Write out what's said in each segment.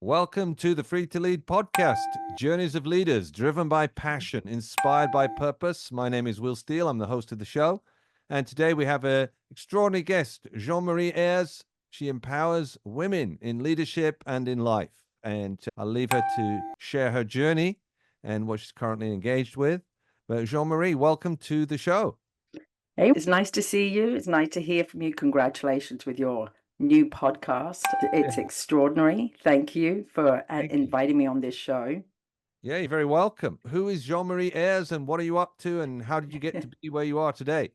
Welcome to the Free to Lead podcast, Journeys of Leaders, driven by passion, inspired by purpose. My name is Will Steele. I'm the host of the show. And today we have an extraordinary guest, Jean Marie Sears. She empowers women in leadership and in life. And I'll leave her to share her journey and what she's currently engaged with. But Jean Marie, welcome to the show. Hey, it's nice to see you. It's nice to hear from you. Congratulations with your new podcast. It's extraordinary. Thank you for inviting me on this show. Yeah, you're very welcome. Who is Jean Marie Sears and what are you up to and how did you get to be where you are today?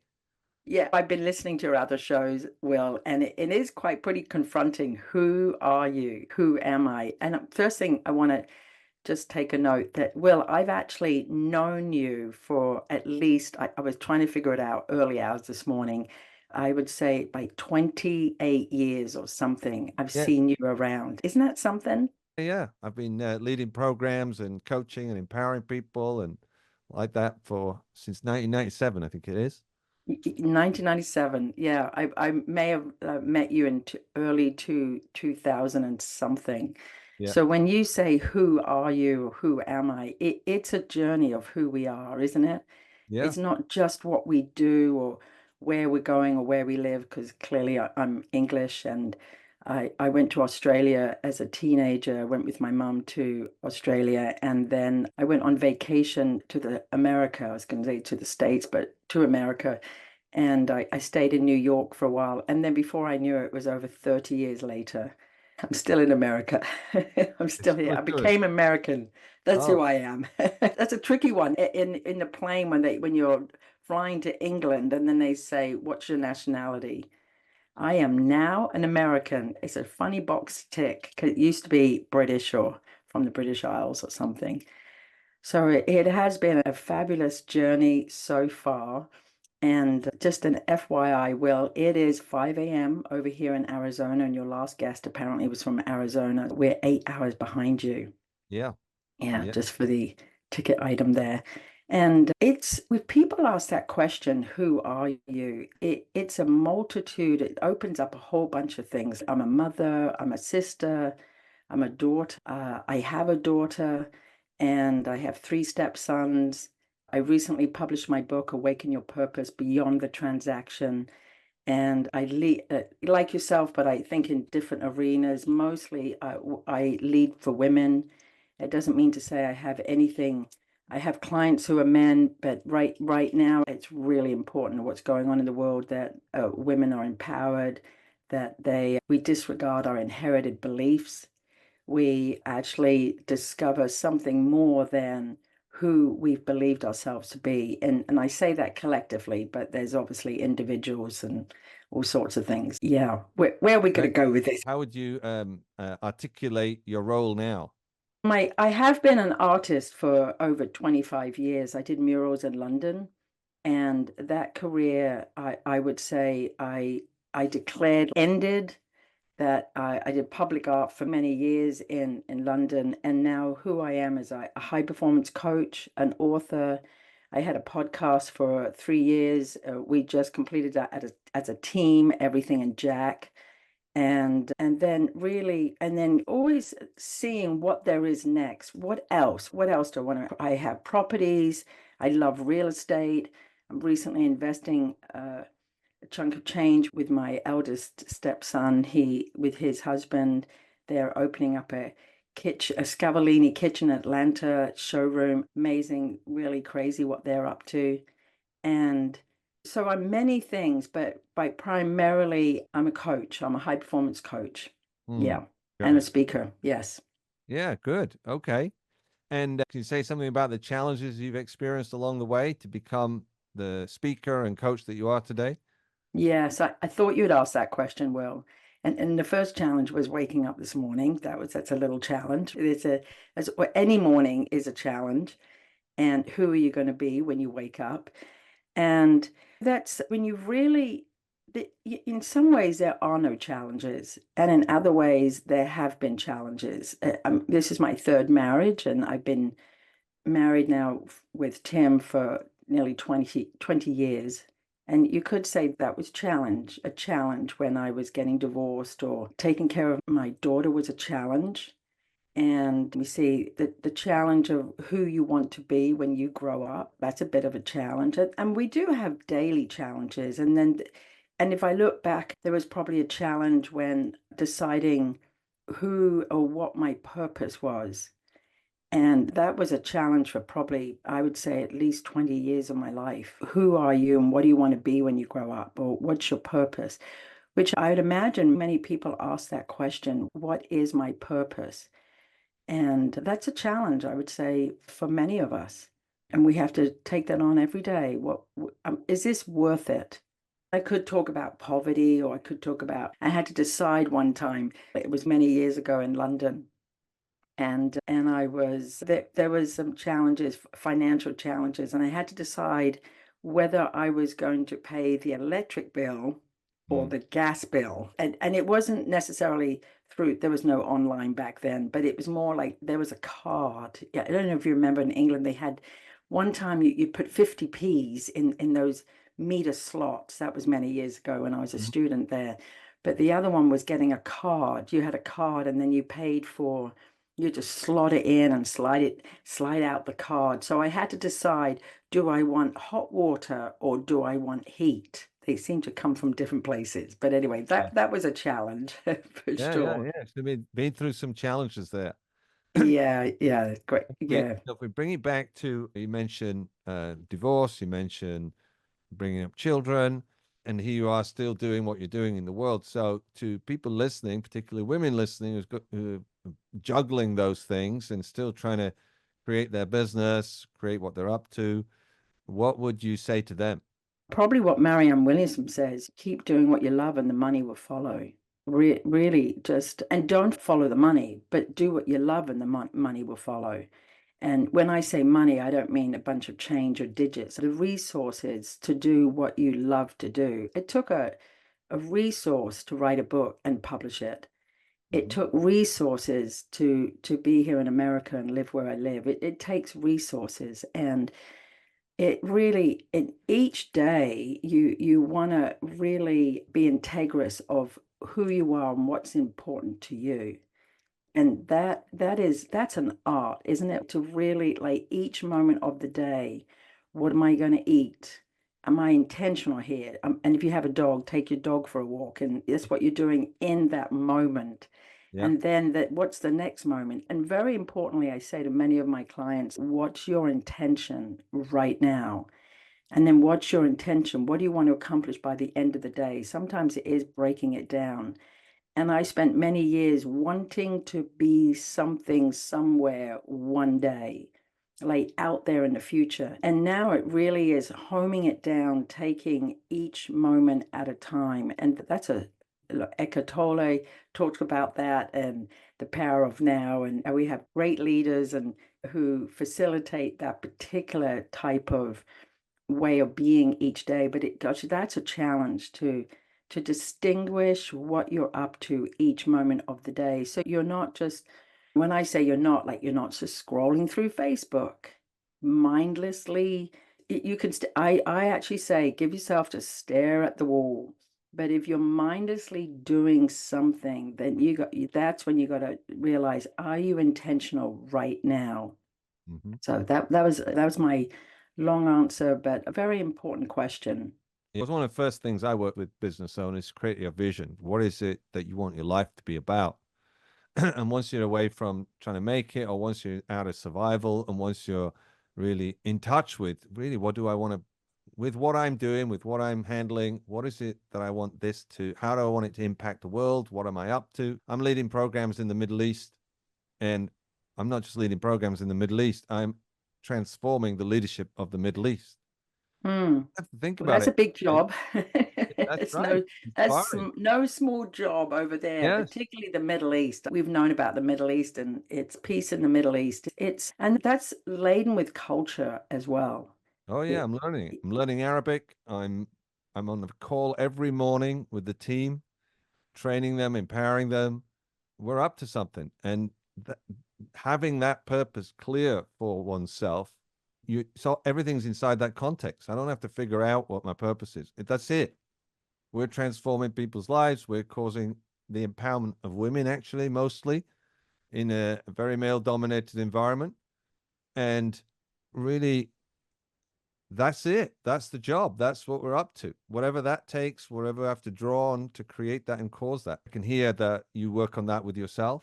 Yeah, I've been listening to your other shows, Will, and it is quite pretty confronting. Who are you? Who am I? And first thing I want to just take a note that, Will, I've actually known you for at least, I was trying to figure it out early hours this morning. I would say like 28 years or something. I've seen you around. Isn't that something? Yeah, I've been leading programs and coaching and empowering people and like that since 1997, I think it is. 1997. Yeah, I may have met you in early 2000 and something. Yeah. So when you say, who are you? Who am I? It's a journey of who we are, isn't it? Yeah. It's not just what we do or where we're going or where we live, because clearly I'm English and I went to Australia as a teenager. I went with my mum to Australia and then I went on vacation to America. I was going to say to the States, but to America. And I stayed in New York for a while. And then before I knew it, it was over 30 years later. I'm still in America. I'm still here. I became American. That's who I am. That's a tricky one. In the plane when you're flying to England and then they say, "What's your nationality?" I am now an American. It's a funny box to tick because it used to be British or from the British Isles or something. So it has been a fabulous journey so far. And just an FYI, Will, it is 5 a.m. over here in Arizona, and your last guest apparently was from Arizona. We're 8 hours behind you. Yeah. Yeah, just for the ticket item there. And it's when people ask that question, who are you? It's a multitude. It opens up a whole bunch of things. I'm a mother, I'm a sister, I'm a daughter. I have a daughter, and I have three stepsons. I recently published my book, Awaken Your Purpose Beyond the Transaction. And I lead, like yourself, but I think in different arenas. Mostly, I lead for women. It doesn't mean to say I have anything. I have clients who are men, but right now, it's really important what's going on in the world that women are empowered, that we disregard our inherited beliefs. We actually discover something more than who we've believed ourselves to be. And I say that collectively, but there's obviously individuals and all sorts of things. Yeah. Where are we going to go with this? How would you articulate your role now? I have been an artist for over 25 years. I did murals in London, and that career, I would say I declared ended. That I did public art for many years in London, and now who I am is a high performance coach, an author. I had a podcast for 3 years. We just completed that as a team, everything in Jack, and then always seeing what there is next. What else? What else do I want to? I have properties. I love real estate. I'm recently investing a chunk of change with my eldest stepson. He, with his husband, they're opening up a Scavallini kitchen Atlanta showroom. Amazing, really crazy what they're up to. And so I'm many things, but primarily I'm a coach. I'm a high performance coach. Yeah. And a speaker. Yes. Yeah, good. Okay. And can you say something about the challenges you've experienced along the way to become the speaker and coach that you are today? Yes, I thought you'd ask that question, Will. And the first challenge was waking up this morning. That's a little challenge. Any morning is a challenge. And who are you going to be when you wake up? And that's when you really, in some ways, there are no challenges. And in other ways, there have been challenges. This is my third marriage, and I've been married now with Tim for nearly 20 years. And you could say that was a challenge when I was getting divorced, or taking care of my daughter was a challenge. And we see the challenge of who you want to be when you grow up. That's a bit of a challenge. And we do have daily challenges. And if I look back, there was probably a challenge when deciding who or what my purpose was. And that was a challenge for probably, I would say, at least 20 years of my life. Who are you and what do you want to be when you grow up? Or what's your purpose? Which I would imagine many people ask that question, what is my purpose? And that's a challenge, I would say, for many of us. And we have to take that on every day. What is this worth it? I could talk about poverty, or I could talk about, I had to decide one time, it was many years ago in London. And I was there was some challenges, financial challenges, and I had to decide whether I was going to pay the electric bill or the gas bill. And it wasn't necessarily through, there was no online back then, but it was more like there was a card. Yeah, I don't know if you remember in England, they had one time you put 50p's in those meter slots. That was many years ago when I was a student there. But the other one was getting a card. You had a card and then you paid for, you just slot it in and slide out the card. So I had to decide, do I want hot water or do I want heat? They seem to come from different places. But anyway, that was a challenge for sure. Yeah. So been through some challenges there. Yeah, great. Yeah. If we bring it back to, you mentioned divorce, you mentioned bringing up children, and here you are still doing what you're doing in the world. So to people listening, particularly women listening, who are juggling those things and still trying to create their business, create what they're up to, what would you say to them? Probably what Marianne Williamson says, keep doing what you love and the money will follow. Really just, and don't follow the money, but do what you love and the money will follow. And when I say money, I don't mean a bunch of change or digits. The resources to do what you love to do. It took a resource to write a book and publish it. It took resources to be here in America and live where I live. It takes resources, and it really, in each day, you want to really be integrous of who you are and what's important to you. And that's an art, isn't it? To really, like, each moment of the day, what am I going to eat? Am I intentional here? And if you have a dog, take your dog for a walk, and that's what you're doing in that moment. Yeah. And then what's the next moment? And very importantly, I say to many of my clients, what's your intention right now? And then what's your intention? What do you want to accomplish by the end of the day? Sometimes it is breaking it down. And I spent many years wanting to be something somewhere one day, like out there in the future. And now it really is homing it down, taking each moment at a time. And that's Eckhart Tolle talks about that, and the power of now. And we have great leaders and who facilitate that particular type of way of being each day. But gosh, that's a challenge to distinguish what you're up to each moment of the day. So you're not just, when I say you're not, like, you're not just scrolling through Facebook mindlessly. You can, I actually say, give yourself to stare at the wall. But if you're mindlessly doing something, then that's when you got to realize, are you intentional right now? So that was my long answer, but a very important question. It was one of the first things I work with business owners, create your vision. What is it that you want your life to be about? And once you're away from trying to make it, or once you're out of survival, and once you're really in touch with really what do I want to, with what I'm doing, with what I'm handling, what is it that I want this to, how do I want it to impact the world? What am I up to? I'm leading programs in the Middle East, and I'm not just leading programs in the Middle East, I'm transforming the leadership of the Middle East. Mm. Have to think Well, about that's a it. big job. That's It's right. that's Inspiring. no small job over there, Yes. particularly the Middle East. We've known about the Middle East and its peace in the Middle East. And that's laden with culture as well. Oh yeah, It, I'm learning. I'm learning Arabic. I'm on a call every morning with the team, training them, empowering them. We're up to something. And th having that purpose clear for oneself, so everything's inside that context. I don't have to figure out what my purpose is. That's it. We're transforming people's lives. We're causing the empowerment of women, actually, mostly. in a very male dominated environment. And really, that's it. That's the job. That's what we're up to. Whatever that takes, whatever I have to draw on to create that and cause that. I can hear that you work on that with yourself.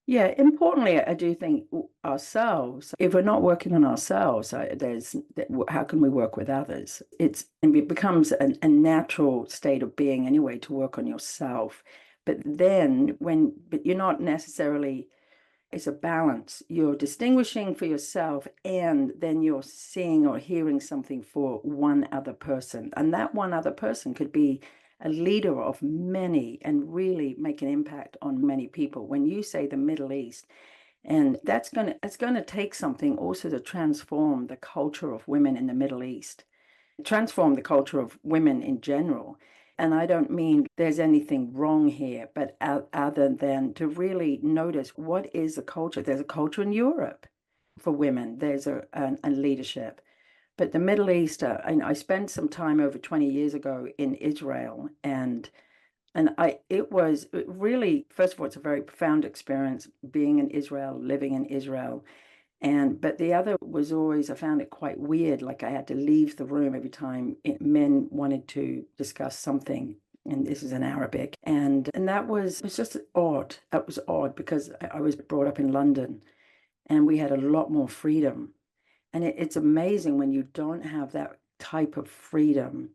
Yeah, importantly, I do think ourselves, if we're not working on ourselves, how can we work with others? It becomes a natural state of being anyway to work on yourself. But then but you're not necessarily, it's a balance. You're distinguishing for yourself, and then you're seeing or hearing something for one other person. And that one other person could be a leader of many and really make an impact on many people. When you say the Middle East, and it's going to take something also to transform the culture of women in the Middle East, transform the culture of women in general. And I don't mean there's anything wrong here, but other than to really notice what is the culture. There's a culture in Europe for women. There's a leadership. But the Middle East, I spent some time over 20 years ago in Israel, and it was really, first of all, it's a very profound experience being in Israel, living in Israel. But the other was always, I found it quite weird. Like I had to leave the room every time men wanted to discuss something. And this is in Arabic. And it was just odd. That was odd because I was brought up in London and we had a lot more freedom. And it's amazing when you don't have that type of freedom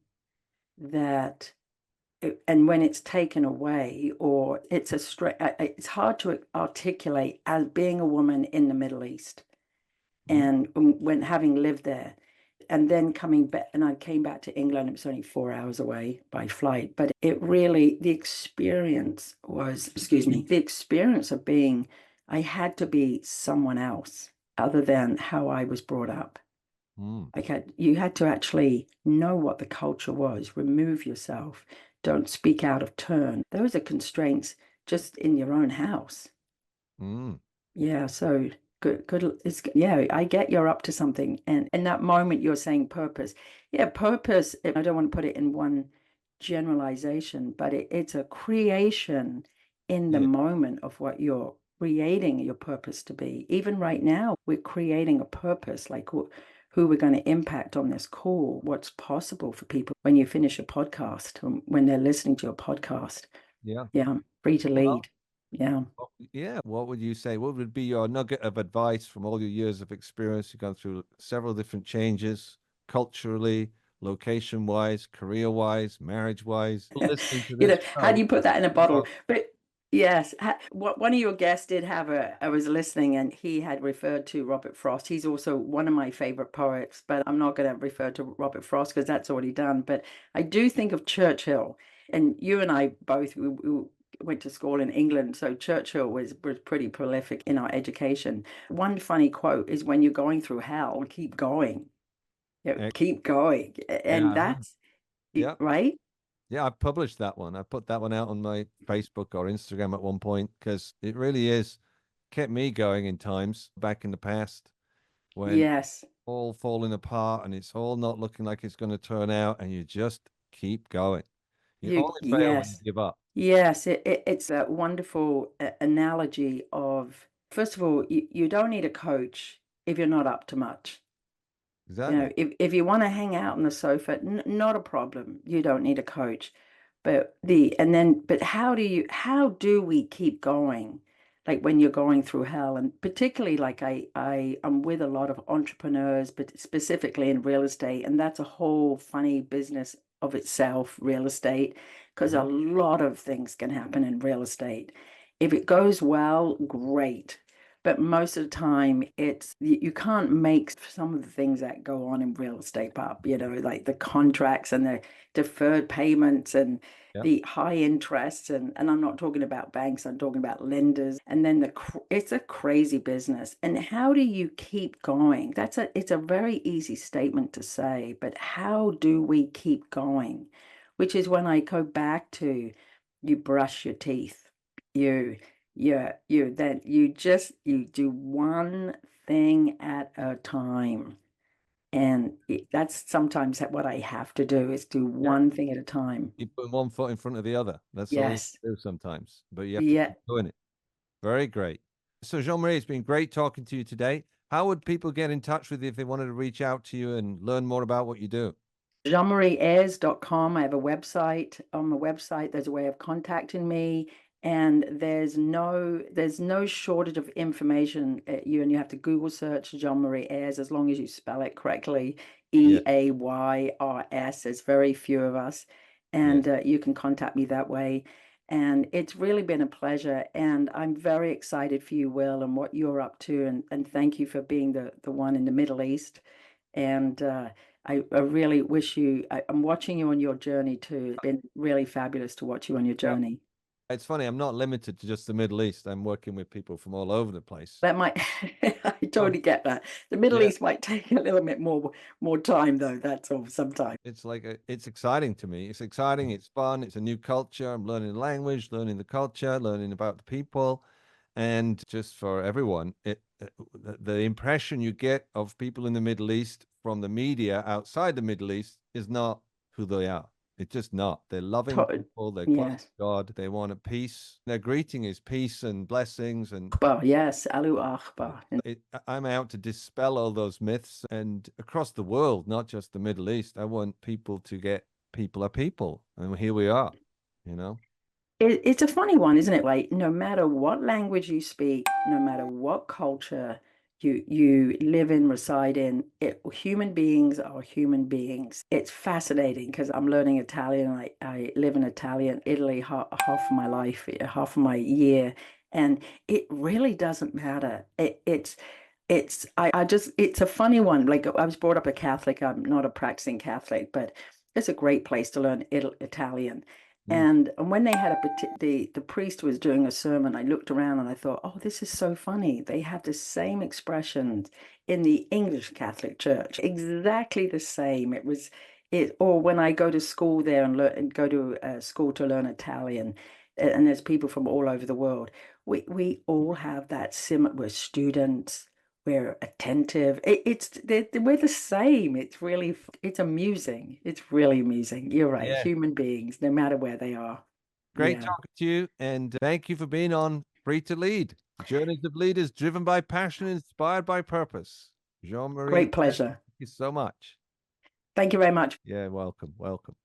and when it's taken away, or it's hard to articulate as being a woman in the Middle East. And when having lived there, and then coming back, and I came back to England, it was only 4 hours away by flight, but the experience was, excuse me, the experience of I had to be someone else other than how I was brought up. You had to actually know what the culture was, remove yourself, don't speak out of turn. Those are constraints just in your own house. Yeah, so good. Yeah, I get you're up to something. And in that moment, you're saying purpose. Yeah, purpose, I don't want to put it in one generalization, but it's a creation in the moment of what you're creating your purpose to be. Even right now, we're creating a purpose, like who we're going to impact on this call, what's possible for people when you finish a podcast, when they're listening to a podcast. Yeah. Yeah, free to lead. Yeah. Yeah. What would you say? What would be your nugget of advice from all your years of experience? You've gone through several different changes culturally, location wise, career wise, marriage wise. Listening to this How do show, you put that in a bottle? But yes, one of your guests did have I was listening and he had referred to Robert Frost. He's also one of my favorite poets, but I'm not going to refer to Robert Frost because that's already done. But I do think of Churchill, and you and I both, we went to school in England, so Churchill was pretty prolific in our education. One funny quote is, when you're going through hell, keep going. Keep going. And that's right. Yeah, I published that one. I put that one out on my Facebook or Instagram at one point because it really is kept me going in times back in the past when Yes. all falling apart and it's all not looking like it's going to turn out, and you just keep going. You only fail when you Yes. give up. Yes, it's a wonderful analogy of, first of all, you don't need a coach if you're not up to much. Exactly. If you want to hang out on the sofa, not a problem. You don't need a coach. But how do we keep going? Like when you're going through hell, and particularly like I am with a lot of entrepreneurs, but specifically in real estate, and that's a whole funny business of itself, real estate, because a lot of things can happen in real estate. If it goes well, great. But most of the time, you can't make some of the things that go on in real estate up, like the contracts and the deferred payments and the high interests. And I'm not talking about banks, I'm talking about lenders. And then it's a crazy business. And how do you keep going? It's a very easy statement to say, but how do we keep going? Which is when I go back to, you brush your teeth, you you do one thing at a time. And that's sometimes what I have to do, is do one thing at a time. You put one foot in front of the other. That's all you Yes. do sometimes, but you have to Yeah. keep doing it. Very great. So, Jean Marie, it's been great talking to you today. How would people get in touch with you if they wanted to reach out to you and learn more about what you do? JeanMarieSears.com. I have a website. On the website, there's a way of contacting me, and there's no shortage of information at you. And you have to Google search Jean Marie Ayres as long as you spell it correctly. Yeah, Ayrs. There's very few of us, yeah. and you can contact me that way. And it's really been a pleasure, and I'm very excited for you, Will, and what you're up to. And thank you for being the one in the Middle East. And I really wish you, I'm watching you on your journey too. It's been really fabulous to watch you on your Yeah. journey. It's funny, I'm not limited to just the Middle East. I'm working with people from all over the place. That might, I Oh, totally get that. The Middle yeah. East might take a little bit more time though. That's all, sometimes. It's like it's exciting to me. It's exciting. It's fun. It's a new culture. I'm learning the language, learning the culture, learning about the people, and just for everyone, the impression you get of people in the Middle East from the media outside the Middle East is not who they are. It's just not. They're loving To- people. They're close to Yes. God. They want a peace. Their greeting is peace and blessings and Akbar, yes, Alu Akbar. I'm out to dispel all those myths and across the world, not just the Middle East. I want people to get people are people. And here we are, you know? It's a funny one, isn't it? Like, no matter what language you speak, no matter what culture you live in, reside in, human beings are human beings. It's fascinating because I'm learning Italian. I live in Italy half of my life, half of my year, and it really doesn't matter. It's a funny one. Like, I was brought up a Catholic. I'm not a practicing Catholic, but it's a great place to learn Italian. Mm. And when they had the priest was doing a sermon, I looked around and I thought, oh, this is so funny. They have the same expressions in the English Catholic Church, exactly the same. Or when I go to school there and go to school to learn Italian, and there's people from all over the world. We all have that similar. We're students. We're attentive. We're the same. It's amusing. It's really amusing. You're right. Yeah. Human beings, no matter where they are. Great Yeah. talking to you. And thank you for being on Free to Lead. Journeys of Leaders driven by passion, inspired by purpose. Jean Marie, Great pleasure. thank you so much. Thank you very much. Yeah, welcome. Welcome.